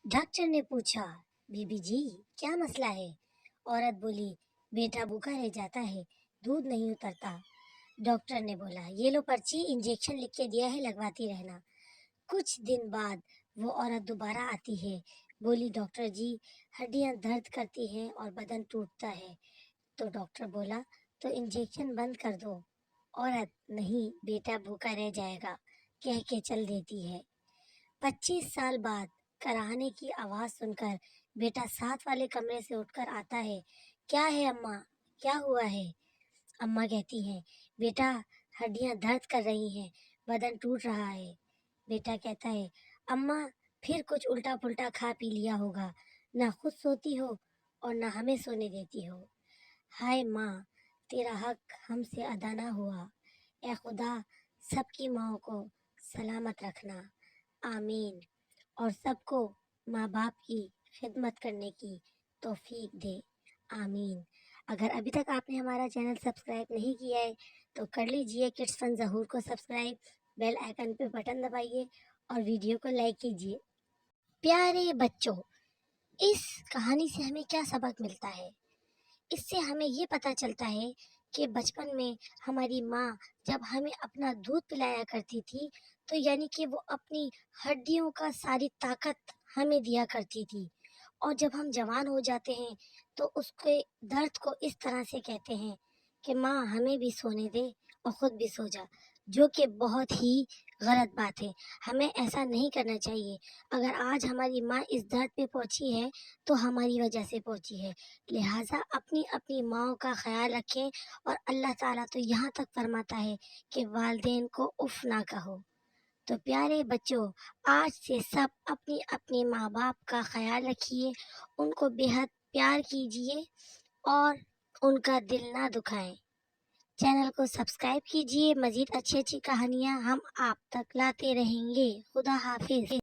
Doctor ने पूछा, बीबी जी क्या मसला है? औरत बोली, बेटा भूखा रह जाता है, दूध नहीं उतरता। डॉक्टर ने बोला, ये लो पर्ची, इंजेक्शन लिख के दिया है, लगवाती रहना। कुछ दिन बाद वो औरत दोबारा आती है। बोली, डॉक्टर जी हड्डियां दर्द करती हैं और बदन टूटता है। तो डॉक्टर बोला, तो इंजेक्शन बंद कर दो। औरत, नहीं बेटा भूखा रह जाएगा, कह के चल देती है। 25 साल बाद कराहने की आवाज सुनकर बेटा साथ वाले कमरे से उठकर आता है। क्या है अम्मा, क्या हुआ है? अम्मा कहती हैं, बेटा हड्डियां दर्द कर रही हैं, बदन टूट रहा है। बेटा कहता है, अम्मा फिर कुछ उल्टा पुल्टा खा पी लिया होगा, ना खुद सोती हो और ना हमें सोने देती हो। हाय माँ, तेरा हक हमसे अदा ना हुआ। ए खुदा, सबकी माँओं को सलामत रखना, आमीन। और सबको माँ बाप की खिदमत करने की तौफीक दे, आमीन। अगर अभी तक आपने हमारा चैनल सब्सक्राइब नहीं किया है तो कर लीजिए किड्स फन ज़हूर को सब्सक्राइब, बेल आइकन पे बटन दबाइए और वीडियो को लाइक कीजिए। प्यारे बच्चों, इस कहानी से हमें क्या सबक मिलता है? इससे हमें ये पता चलता है कि बचपन में हमारी माँ जब हमें अपना दूध पिलाया करती थी तो यानी कि वो अपनी हड्डियों का सारी ताकत हमें दिया करती थी। और जब हम जवान हो जाते हैं तो उसके दर्द को इस तरह से कहते हैं कि माँ हमें भी सोने दे और खुद भी सो जा, जो कि बहुत ही गलत बात है। हमें ऐसा नहीं करना चाहिए। अगर आज हमारी माँ इस दर्द पे पहुंची है तो हमारी वजह से पहुंची है। लिहाजा अपनी अपनी माँओं का ख्याल रखें। और अल्लाह ताला तो यहाँ तक फरमाता है कि वालिदैन को उफ ना कहो। तो प्यारे बच्चों, आज से सब अपनी अपनी माँ बाप का ख्याल रखिए, उनको बेहद प्यार कीजिए और उनका दिल ना दुखाएं। चैनल को सब्सक्राइब कीजिए, मज़ीद अच्छी अच्छी कहानियाँ हम आप तक लाते रहेंगे। खुदा हाफिज।